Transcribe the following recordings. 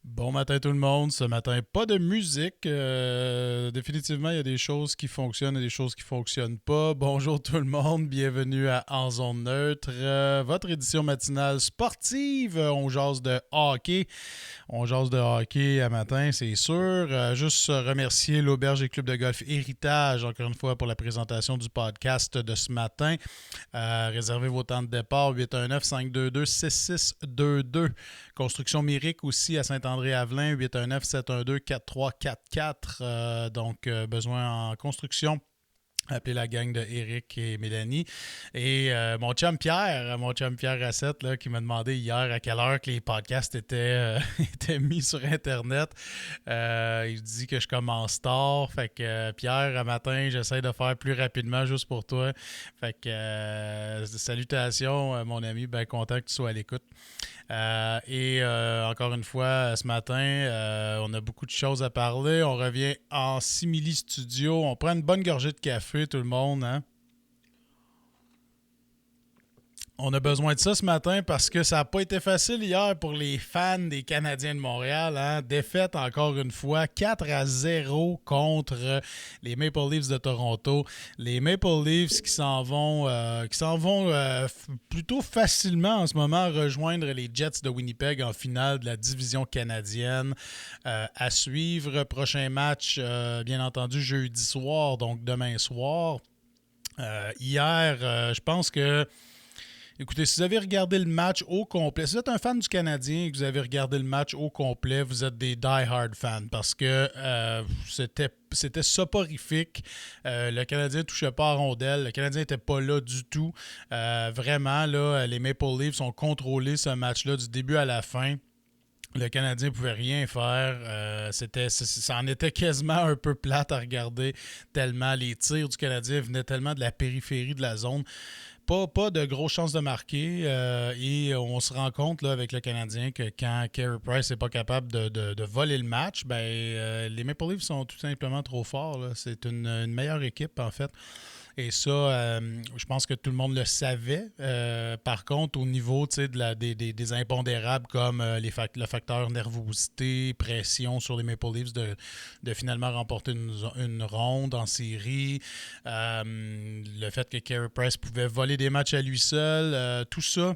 Bon matin tout le monde. Ce matin, pas de musique. Définitivement, il y a des choses qui fonctionnent et des choses qui fonctionnent pas. Bonjour tout le monde. Bienvenue à En Zone Neutre, votre édition matinale sportive. On jase de hockey. On jase de hockey à matin, c'est sûr. Juste remercier l'Auberge et Club de golf Héritage, encore une fois, pour la présentation du podcast de ce matin. Réservez vos temps de départ, 819-522-6622. Construction Myrique aussi à Saint-André-Avelin, 819-712-4344. Besoin en construction. Appelez la gang de Eric et Mélanie. Et mon chum Pierre Racette, là, qui m'a demandé hier à quelle heure que les podcasts étaient mis sur Internet. Il dit que je commence tard. Fait que Pierre, un matin, j'essaie de faire plus rapidement juste pour toi. Fait que salutations, mon ami. Bien content que tu sois à l'écoute. Encore une fois, ce matin, on a beaucoup de choses à parler. On revient en simili studio. On prend une bonne gorgée de café, tout le monde, hein? On a besoin de ça ce matin parce que ça n'a pas été facile hier pour les fans des Canadiens de Montréal. Hein? Défaite encore une fois, 4-0 contre les Maple Leafs de Toronto. Les Maple Leafs qui s'en vont plutôt facilement en ce moment rejoindre les Jets de Winnipeg en finale de la division canadienne. À suivre, prochain match, bien entendu, jeudi soir, donc demain soir. Hier, je pense que écoutez, si vous avez regardé le match au complet, si vous êtes un fan du Canadien et que vous avez regardé le match au complet, vous êtes des die-hard fans parce que c'était soporifique. Le Canadien ne touchait pas à rondelle. Le Canadien n'était pas là du tout. Vraiment, là, les Maple Leafs ont contrôlé ce match-là du début à la fin. Le Canadien ne pouvait rien faire. Ça en était quasiment un peu plate à regarder tellement les tirs du Canadien venaient tellement de la périphérie de la zone. Pas de grosses chances de marquer. Et on se rend compte là, avec le Canadien que quand Carey Price n'est pas capable de voler le match, les Maple Leafs sont tout simplement trop forts. Là. C'est une meilleure équipe, en fait. Et ça, je pense que tout le monde le savait. Par contre, au niveau des impondérables comme le facteur nervosité, pression sur les Maple Leafs de finalement remporter une ronde en série, le fait que Carey Price pouvait voler des matchs à lui seul, tout ça,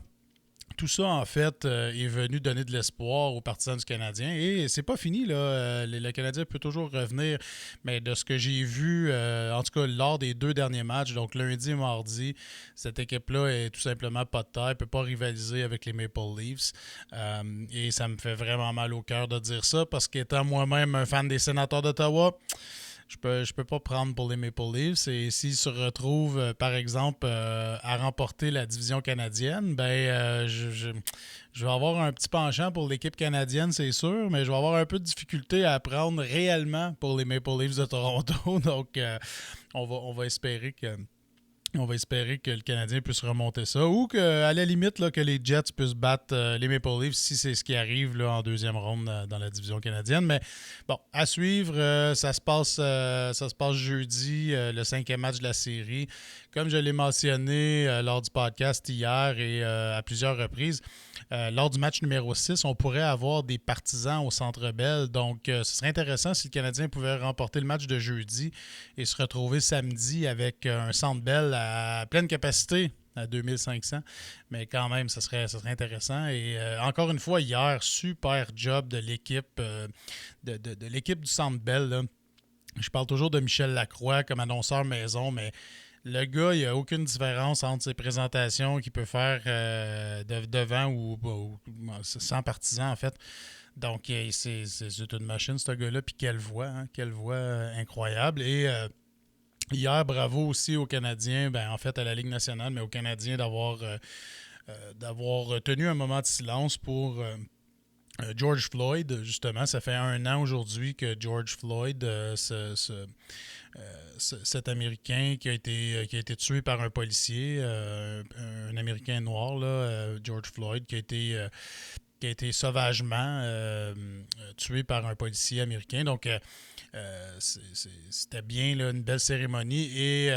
en fait, est venu donner de l'espoir aux partisans du Canadien. Et c'est pas fini, là. Le Canadien peut toujours revenir. Mais de ce que j'ai vu, en tout cas, lors des deux derniers matchs, donc lundi et mardi, cette équipe-là est tout simplement pas de taille, ne peut pas rivaliser avec les Maple Leafs. Et ça me fait vraiment mal au cœur de dire ça, parce qu'étant moi-même un fan des Sénateurs d'Ottawa, je peux pas prendre pour les Maple Leafs. Et s'ils se retrouvent, par exemple, à remporter la division canadienne, je vais avoir un petit penchant pour l'équipe canadienne, c'est sûr, mais je vais avoir un peu de difficulté à prendre réellement pour les Maple Leafs de Toronto. Donc, on va espérer que le Canadien puisse remonter ça ou qu'à la limite là, que les Jets puissent battre les Maple Leafs si c'est ce qui arrive là, en deuxième ronde dans la division canadienne. Mais bon, à suivre, ça se passe jeudi, le cinquième match de la série. Comme je l'ai mentionné lors du podcast hier et à plusieurs reprises, lors du match numéro 6, on pourrait avoir des partisans au Centre Bell. Donc, ce serait intéressant si le Canadien pouvait remporter le match de jeudi et se retrouver samedi avec un Centre Bell à pleine capacité à 2500. Mais quand même, ça serait intéressant. Et encore une fois, hier, super job de l'équipe de l'équipe du Centre Bell. Là. Je parle toujours de Michel Lacroix comme annonceur maison, mais le gars, il n'y a aucune différence entre ses présentations qu'il peut faire devant ou sans partisans, en fait. Donc, c'est une machine, ce gars-là. Puis quelle voix, hein? Quelle voix incroyable. Et hier, bravo aussi aux Canadiens, en fait à la Ligue nationale, mais aux Canadiens d'avoir tenu un moment de silence pour George Floyd. Justement, ça fait un an aujourd'hui que George Floyd, cet Américain qui a été tué par un policier, un Américain noir, là, George Floyd, qui a été qui a été sauvagement tué par un policier américain. Donc, c'était bien là, une belle cérémonie. Et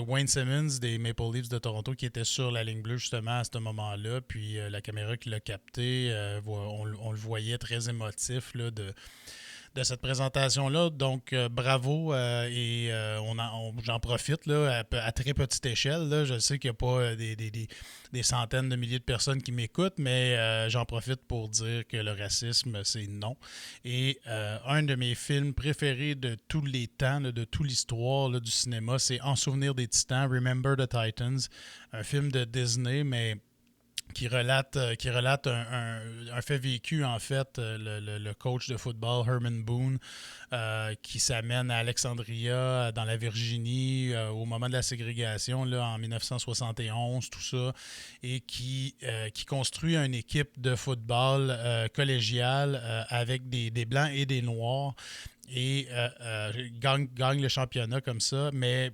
Wayne Simmons des Maple Leafs de Toronto qui était sur la ligne bleue justement à ce moment-là. Puis la caméra qui l'a capté, on le voyait très émotif là, de cette présentation-là. Donc, bravo. Et j'en profite là, à très petite échelle. Là. Je sais qu'il n'y a pas des centaines de milliers de personnes qui m'écoutent, mais j'en profite pour dire que le racisme, c'est non. Et un de mes films préférés de tous les temps, là, de toute l'histoire là, du cinéma, c'est En souvenir des Titans, Remember the Titans, un film de Disney, mais qui relate un fait vécu, en fait, le coach de football, Herman Boone, qui s'amène à Alexandria, dans la Virginie, au moment de la ségrégation, là, en 1971, tout ça, et qui construit une équipe de football collégiale avec des Blancs et des Noirs, et gagne le championnat comme ça, mais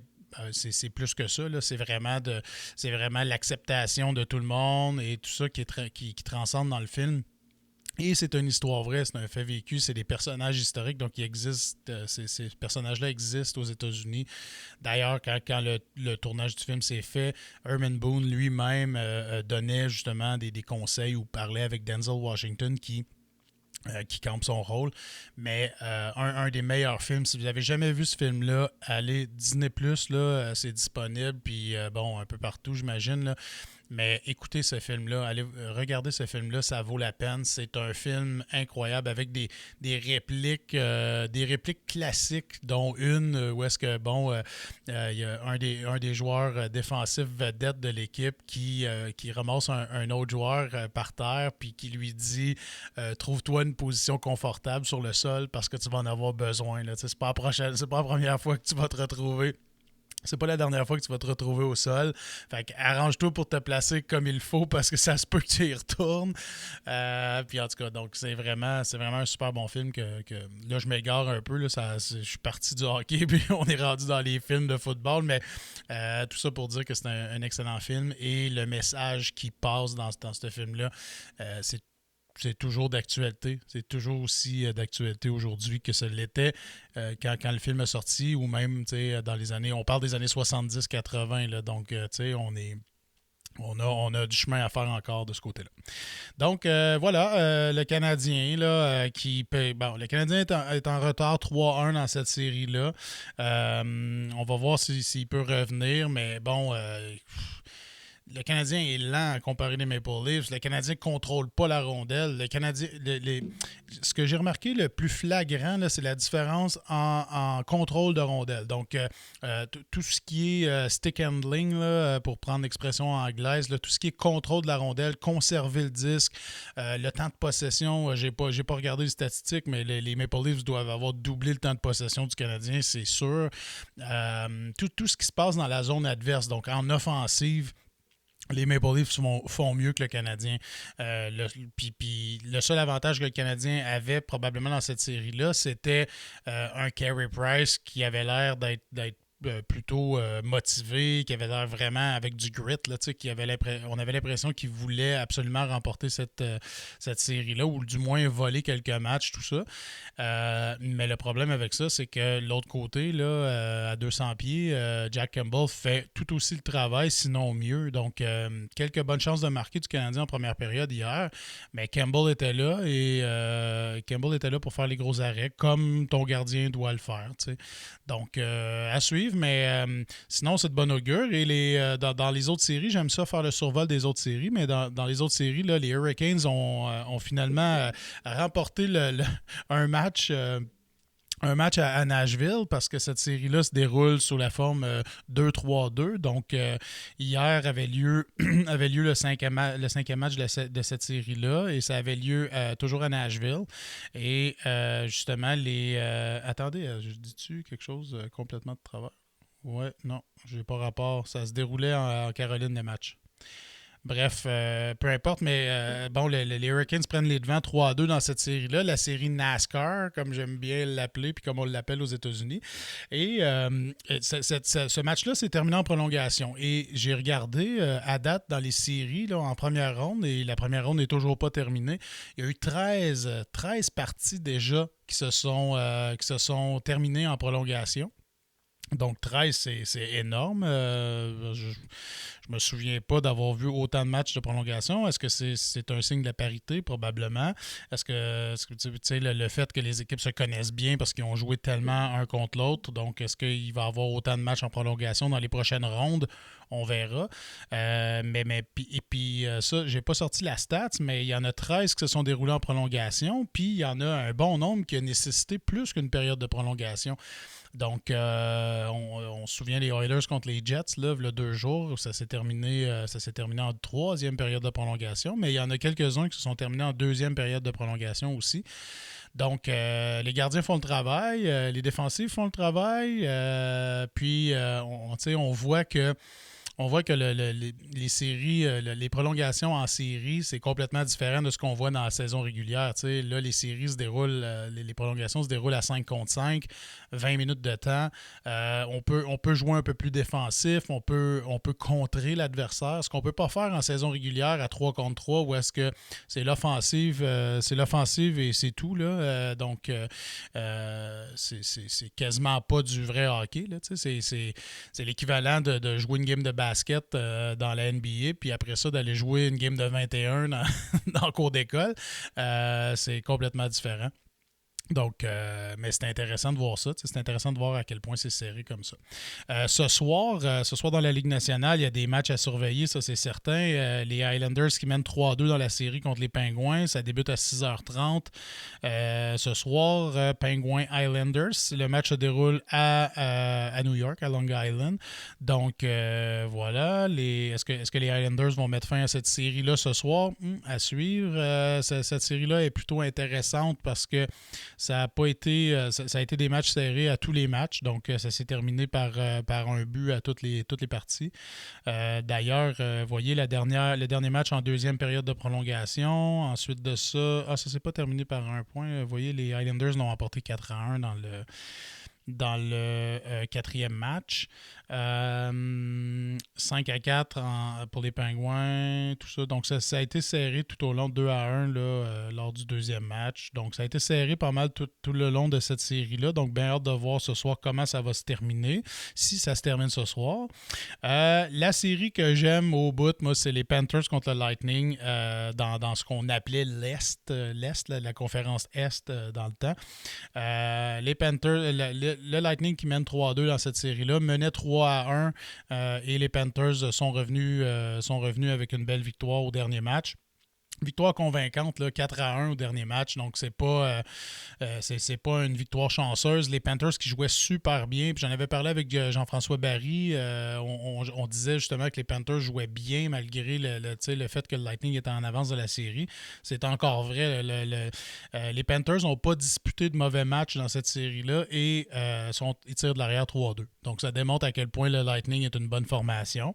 c'est plus que ça. Là. C'est vraiment l'acceptation de tout le monde et tout ça qui transcende dans le film. Et c'est une histoire vraie, c'est un fait vécu, c'est des personnages historiques, donc ils existent, ces personnages-là existent aux États-Unis. D'ailleurs, quand le tournage du film s'est fait, Herman Boone lui-même donnait justement des conseils ou parlait avec Denzel Washington qui campe son rôle. Mais un des meilleurs films, si vous n'avez jamais vu ce film-là, allez, Disney+, là, c'est disponible, puis bon, un peu partout, j'imagine, là. Mais écoutez ce film-là, allez regarder ce film-là, ça vaut la peine. C'est un film incroyable avec des répliques classiques, dont une où est-ce que, bon, il y a un des joueurs défensifs vedettes de l'équipe qui ramasse un autre joueur par terre, puis qui lui dit trouve-toi une position confortable sur le sol parce que tu vas en avoir besoin. Là. C'est pas la première fois que tu vas te retrouver. C'est pas la dernière fois que tu vas te retrouver au sol. Fait que arrange-toi pour te placer comme il faut parce que ça se peut que tu y retournes. Puis en tout cas, donc c'est vraiment un super bon film que là, je m'égare un peu. Là, je suis parti du hockey puis on est rendu dans les films de football. Mais tout ça pour dire que c'est un excellent film et le message qui passe dans ce film-là, c'est toujours d'actualité. C'est toujours aussi d'actualité aujourd'hui que ça l'était quand le film est sorti ou même dans les années... On parle des années 70-80, là, donc on a du chemin à faire encore de ce côté-là. Donc, voilà, le Canadien, là, le Canadien est en retard 3-1 dans cette série-là. On va voir s'il peut revenir, mais bon... le Canadien est lent à comparer les Maple Leafs. Le Canadien ne contrôle pas la rondelle. Le Canadien, ce que j'ai remarqué le plus flagrant, là, c'est la différence en contrôle de rondelle. Donc, tout ce qui est stick handling, là, pour prendre l'expression anglaise, là, tout ce qui est contrôle de la rondelle, conserver le disque, le temps de possession, j'ai pas regardé les statistiques, mais les Maple Leafs doivent avoir doublé le temps de possession du Canadien, c'est sûr. Tout ce qui se passe dans la zone adverse, donc en offensive, les Maple Leafs font mieux que le Canadien. Puis le seul avantage que le Canadien avait probablement dans cette série-là, c'était un Carey Price qui avait l'air d'être plutôt motivé, qui avait l'air vraiment avec du grit, là, on avait l'impression qu'il voulait absolument remporter cette série-là, ou du moins voler quelques matchs, tout ça. Mais le problème avec ça, c'est que l'autre côté, là, à 200 pieds, Jack Campbell fait tout aussi le travail, sinon mieux. Donc, quelques bonnes chances de marquer du Canadien en première période hier, mais Campbell était là et Campbell était là pour faire les gros arrêts, comme ton gardien doit le faire. T'sais. Donc, à suivre, mais sinon, c'est de bon augure. Et dans les autres séries, j'aime ça faire le survol des autres séries, mais dans les autres séries, là, les Hurricanes ont finalement remporté un match. Un match à Nashville parce que cette série-là se déroule sous la forme 2-3-2. Donc, hier avait lieu le cinquième match de cette série-là et ça avait lieu toujours à Nashville. Et justement, attendez, je dis-tu quelque chose complètement de travers? Ouais, non, j'ai pas rapport. Ça se déroulait en Caroline, le match. Bref, peu importe, mais bon, les Hurricanes prennent les devants 3-2 dans cette série-là, la série NASCAR, comme j'aime bien l'appeler, puis comme on l'appelle aux États-Unis. Et ce match-là s'est terminé en prolongation. Et j'ai regardé à date dans les séries là, en première ronde, et la première ronde n'est toujours pas terminée. Il y a eu 13 parties déjà qui se sont terminées en prolongation. Donc 13, c'est énorme. Je me souviens pas d'avoir vu autant de matchs de prolongation. Est-ce que c'est un signe de la parité? Probablement. Est-ce que tu sais, le fait que les équipes se connaissent bien parce qu'ils ont joué tellement un contre l'autre, donc est-ce qu'il va y avoir autant de matchs en prolongation dans les prochaines rondes? On verra. Puis ça, j'ai pas sorti la stats, mais il y en a 13 qui se sont déroulés en prolongation, puis il y en a un bon nombre qui a nécessité plus qu'une période de prolongation. Donc, on se souvient des Oilers contre les Jets, là, il y a 2 jours, ça s'est terminé en troisième période de prolongation, mais il y en a quelques-uns qui se sont terminés en deuxième période de prolongation aussi. Donc, les gardiens font le travail, les défensifs font le travail, puis on voit que les séries, les prolongations en série, c'est complètement différent de ce qu'on voit dans la saison régulière. T'sais, là, les séries se déroulent, les prolongations se déroulent à 5 contre 5, 20 minutes de temps. On peut jouer un peu plus défensif, on peut contrer l'adversaire. Ce qu'on ne peut pas faire en saison régulière à 3 contre 3, où est-ce que c'est l'offensive et c'est tout. Là. C'est quasiment pas du vrai hockey. Là, c'est l'équivalent de jouer une game de basket dans la NBA, puis après ça, d'aller jouer une game de 21 dans le cours d'école. C'est complètement différent. Donc, mais c'est intéressant de voir ça. C'est intéressant de voir à quel point c'est serré comme ça. Ce soir, dans la Ligue nationale, il y a des matchs à surveiller, ça c'est certain. Les Highlanders qui mènent 3-2 dans la série contre les Pingouins, ça débute à 6h30. Ce soir, Pingouins-Highlanders, le match se déroule à New York, à Long Island. Donc, voilà. Est-ce que les Highlanders vont mettre fin à cette série-là ce soir? À suivre. Cette série-là est plutôt intéressante parce que ça a été des matchs serrés à tous les matchs, donc ça s'est terminé par un but à toutes les parties. D'ailleurs, voyez le dernier match en deuxième période de prolongation. Ensuite de ça, ça s'est pas terminé par un point. Vous voyez, les Highlanders l'ont emporté 4-1 dans le quatrième match. 5-4 pour les Pingouins, tout ça. Donc, ça a été serré tout au long, 2-1 là, lors du deuxième match. Donc, ça a été serré pas mal tout le long de cette série-là. Donc, bien hâte de voir ce soir comment ça va se terminer, si ça se termine ce soir. La série que j'aime au bout, moi, c'est les Panthers contre le Lightning dans ce qu'on appelait l'Est, la conférence Est dans le temps. Les Panthers, le Lightning qui mène 3-2 dans cette série-là, menait 3-1 et les Panthers sont revenus avec une belle victoire au dernier match. Victoire convaincante, là, 4-1 au dernier match, donc c'est pas une victoire chanceuse. Les Panthers qui jouaient super bien, puis j'en avais parlé avec Jean-François Barry, on disait justement que les Panthers jouaient bien malgré le fait que le Lightning était en avance de la série. C'est encore vrai. Les Panthers n'ont pas disputé de mauvais matchs dans cette série-là et ils tirent de l'arrière 3-2. Donc ça démontre à quel point le Lightning est une bonne formation.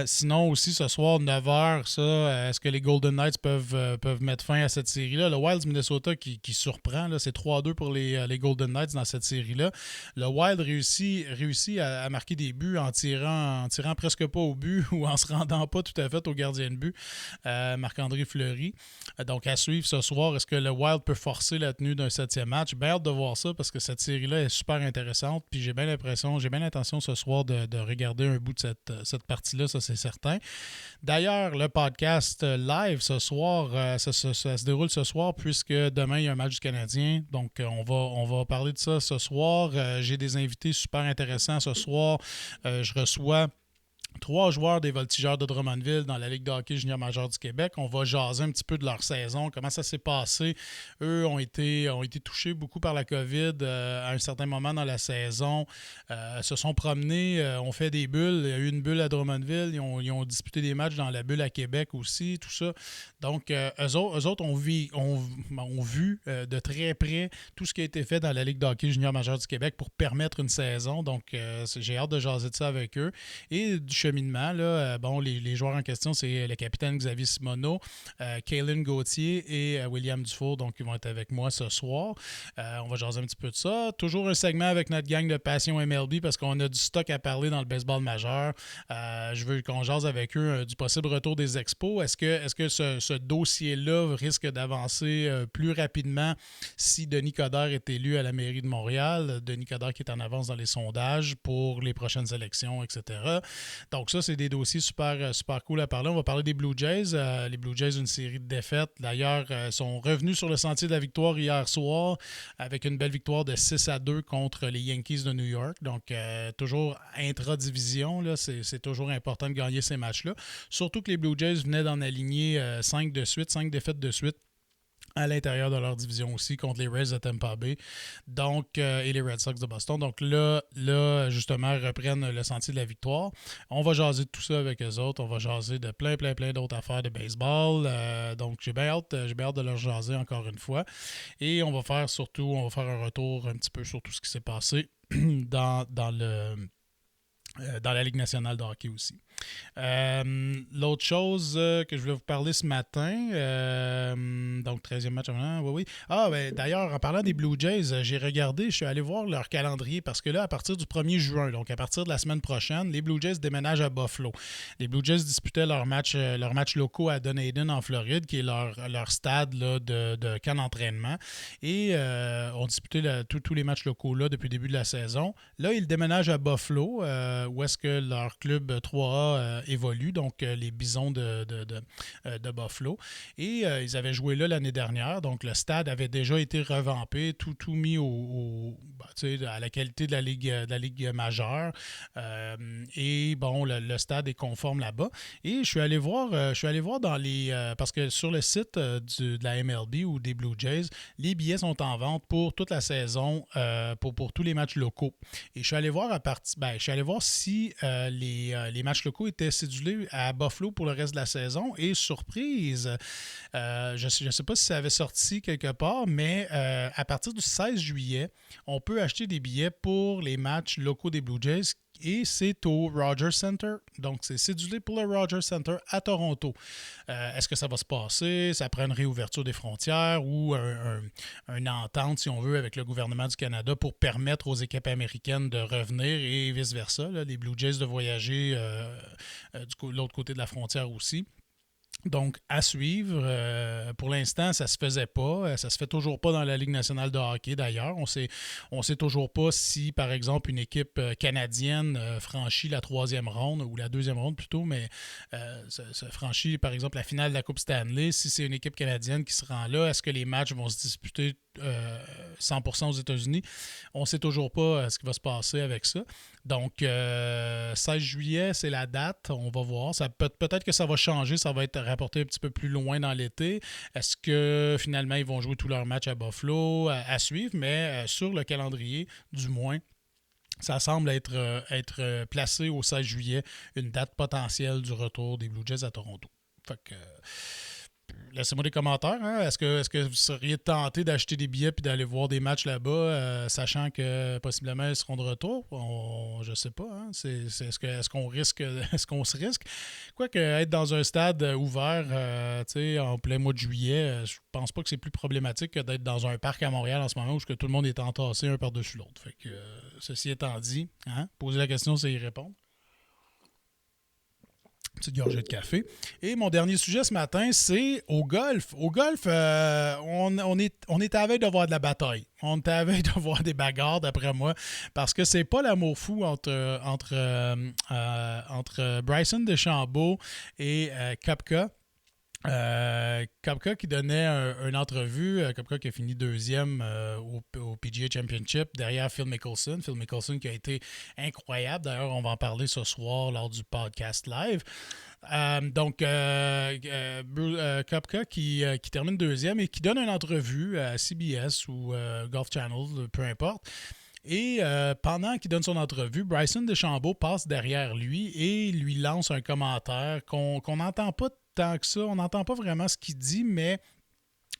Sinon aussi ce soir, 9h, est-ce que les Golden Knights peuvent mettre fin à cette série-là? Le Wild du Minnesota qui surprend, là, c'est 3-2 pour les Golden Knights dans cette série-là. Le Wild réussit à marquer des buts en tirant presque pas au but ou en se rendant pas tout à fait au gardien de but, Marc-André Fleury. Donc à suivre ce soir, est-ce que le Wild peut forcer la tenue d'un 7e match? Bien hâte de voir ça parce que cette série-là est super intéressante, puis j'ai bien l'intention ce soir de regarder un bout de cette partie-là, ça c'est certain. D'ailleurs, le podcast live ce soir, ça se déroule ce soir puisque demain, il y a un match du Canadien. Donc, on va parler de ça ce soir. J'ai des invités super intéressants ce soir. Je reçois 3 joueurs des Voltigeurs de Drummondville dans la Ligue de hockey junior majeur du Québec. On va jaser un petit peu de leur saison, comment ça s'est passé. Eux ont été touchés beaucoup par la COVID à un certain moment dans la saison. Se sont promenés, ont fait des bulles. Il y a eu une bulle à Drummondville. Ils ont disputé des matchs dans la bulle à Québec aussi, tout ça. Donc, eux autres ont vu de très près tout ce qui a été fait dans la Ligue de hockey junior majeur du Québec pour permettre une saison. Donc, j'ai hâte de jaser de ça avec eux. Et du cheminement. Là. Bon, les joueurs en question, c'est le capitaine Xavier Simoneau, Kaylin Gauthier et William Dufour, donc ils vont être avec moi ce soir. On va jaser un petit peu de ça. Toujours un segment avec notre gang de Passion MLB parce qu'on a du stock à parler dans le baseball majeur. Je veux qu'on jase avec eux du possible retour des expos. Est-ce que ce dossier-là risque d'avancer plus rapidement si Denis Coderre est élu à la mairie de Montréal? Denis Coderre qui est en avance dans les sondages pour les prochaines élections, etc. Donc ça, c'est des dossiers super cool à parler. On va parler des Blue Jays. Les Blue Jays, une série de défaites. D'ailleurs, sont revenus sur le sentier de la victoire hier soir avec une belle victoire de 6-2 contre les Yankees de New York. Donc, toujours intra-division, là, c'est toujours important de gagner ces matchs-là. Surtout que les Blue Jays venaient d'en aligner 5 défaites de suite à l'intérieur de leur division aussi contre les Rays de Tampa Bay et les Red Sox de Boston. Donc là, justement, reprennent le sentier de la victoire. On va jaser de tout ça avec eux autres. On va jaser de plein d'autres affaires de baseball. Donc j'ai bien hâte de leur jaser encore une fois. Et on va faire un retour un petit peu sur tout ce qui s'est passé dans la Ligue nationale de hockey aussi. L'autre chose que je voulais vous parler ce matin, donc 13e match, oui. D'ailleurs, en parlant des Blue Jays, j'ai regardé, je suis allé voir leur calendrier parce que là, à partir du 1er juin, donc à partir de la semaine prochaine, les Blue Jays déménagent à Buffalo. Les Blue Jays disputaient leurs matchs locaux à Dunedin en Floride, qui est leur stade là, de camp d'entraînement, et ont disputé tous les matchs locaux là depuis le début de la saison. Là, ils déménagent à Buffalo, où est-ce que leur club 3A évolue, donc les Bisons de Buffalo. Et ils avaient joué là l'année dernière, donc le stade avait déjà été revampé, tout mis à la qualité de la Ligue majeure. Et bon, le stade est conforme là-bas. Et je suis allé voir dans parce que sur le site de la MLB ou des Blue Jays, les billets sont en vente pour toute la saison, pour tous les matchs locaux. Et je suis allé voir si les matchs locaux étaient cédulés à Buffalo pour le reste de la saison. Et surprise, je ne sais pas si ça avait sorti quelque part, mais à partir du 16 juillet, on peut acheter des billets pour les matchs locaux des Blue Jays. Et c'est au Rogers Center. Donc, c'est cédulé pour le Rogers Center à Toronto. Est-ce que ça va se passer? Ça prend une réouverture des frontières ou une entente, si on veut, avec le gouvernement du Canada pour permettre aux équipes américaines de revenir et vice-versa. Là, les Blue Jays de voyager de l'autre côté de la frontière aussi. Donc, à suivre. Pour l'instant, ça se faisait pas. Ça se fait toujours pas dans la Ligue nationale de hockey, d'ailleurs. On sait toujours pas si, par exemple, une équipe canadienne franchit la 3e ronde, ou la 2e ronde plutôt, mais se franchit, par exemple, la finale de la Coupe Stanley. Si c'est une équipe canadienne qui se rend là, est-ce que les matchs vont se disputer 100% aux États-Unis? On ne sait toujours pas ce qui va se passer avec ça. Donc, 16 juillet, c'est la date. On va voir. Peut-être que ça va changer. Ça va être rapporté un petit peu plus loin dans l'été. Est-ce que finalement, ils vont jouer tous leurs matchs à Buffalo? À suivre, mais sur le calendrier, du moins, ça semble être placé au 16 juillet, une date potentielle du retour des Blue Jays à Toronto. Fait que... laissez-moi des commentaires. Hein? Est-ce que vous seriez tenté d'acheter des billets et d'aller voir des matchs là-bas, sachant que possiblement ils seront de retour? Je ne sais pas. Hein? Est-ce qu'on se risque? Quoique être dans un stade ouvert en plein mois de juillet, je pense pas que c'est plus problématique que d'être dans un parc à Montréal en ce moment où tout le monde est entassé un par-dessus l'autre. Fait que, ceci étant dit, poser la question, c'est y répondre. Petite gorgée de café. Et mon dernier sujet ce matin, c'est au golf. Au golf, on est à la veille de voir de la bataille. On est à la veille de voir des bagarres, d'après moi, parce que c'est pas l'amour fou entre Bryson DeChambeau et Koepka. Koepka qui donnait une entrevue, Koepka qui a fini 2e au PGA Championship derrière Phil Mickelson. Phil Mickelson qui a été incroyable. D'ailleurs, on va en parler ce soir lors du podcast live. Koepka qui termine 2e et qui donne une entrevue à CBS ou Golf Channel, peu importe. Et pendant qu'il donne son entrevue, Bryson DeChambeau passe derrière lui et lui lance un commentaire qu'on n'entend pas tant que ça. On n'entend pas vraiment ce qu'il dit, mais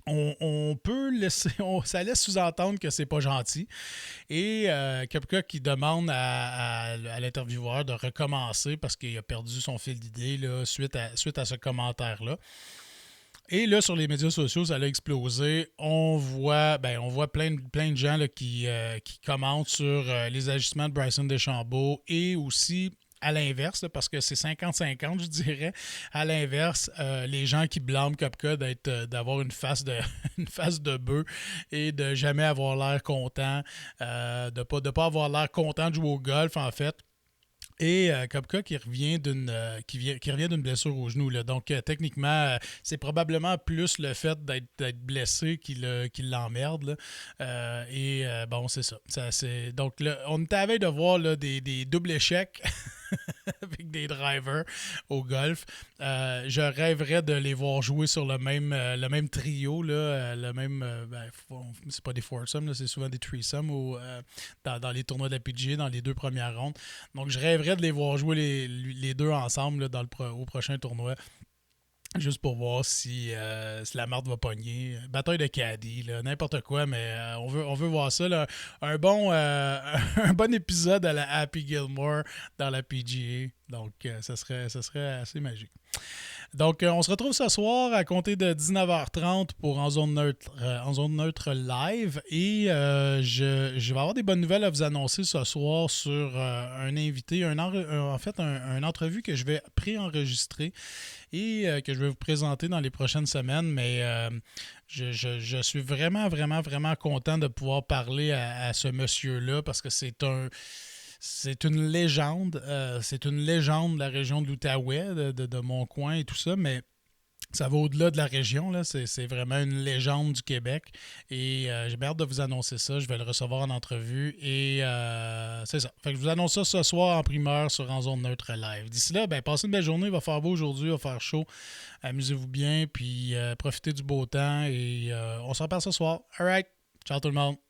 on peut laisser, ça laisse sous-entendre que c'est pas gentil. Et Koepka qui demande à l'intervieweur de recommencer parce qu'il a perdu son fil d'idée là, suite à ce commentaire-là. Et là, sur les médias sociaux, ça a explosé. On voit plein de gens là, qui commentent sur les ajustements de Bryson DeChambeau et aussi à l'inverse, là, parce que c'est 50-50, je dirais. À l'inverse, les gens qui blâment Koepka d'avoir une face de bœuf et de jamais avoir l'air content, de pas avoir l'air content de jouer au golf, en fait. Et Koepka qui revient d'une blessure au genou. Là. Donc, techniquement, c'est probablement plus le fait d'être blessé qui l'emmerde. Là. Bon, c'est ça. Donc, là, on était à veille de voir là, des doubles échecs avec des drivers au golf. Je rêverais de les voir jouer sur le même trio. Là, c'est pas des foursomes, c'est souvent des threesomes dans les tournois de la PGA, dans les 2 premières rondes. Donc, je rêverais de les voir jouer les deux ensemble là, au prochain tournoi. Juste pour voir si la marde va pogner. Bataille de caddie, là, n'importe quoi, mais on veut voir ça. Là. Un bon épisode à la Happy Gilmore dans la PGA. Donc, ça serait assez magique. Donc, on se retrouve ce soir à compter de 19h30 pour En Zone Neutre live. Et je vais avoir des bonnes nouvelles à vous annoncer ce soir sur un invité, une entrevue que je vais préenregistrer et que je vais vous présenter dans les prochaines semaines. Mais je suis vraiment, vraiment, vraiment content de pouvoir parler à ce monsieur-là parce que c'est une légende. C'est une légende de la région de l'Outaouais, de mon coin et tout ça, mais ça va au-delà de la région. Là. C'est vraiment une légende du Québec. Et j'ai bien hâte de vous annoncer ça. Je vais le recevoir en entrevue. Et c'est ça. Fait que je vous annonce ça ce soir en primeur sur En Zone Neutre Live. D'ici là, passez une belle journée. Il va faire beau aujourd'hui. Il va faire chaud. Amusez-vous bien. Puis profitez du beau temps. Et on se reparle ce soir. All right. Ciao tout le monde.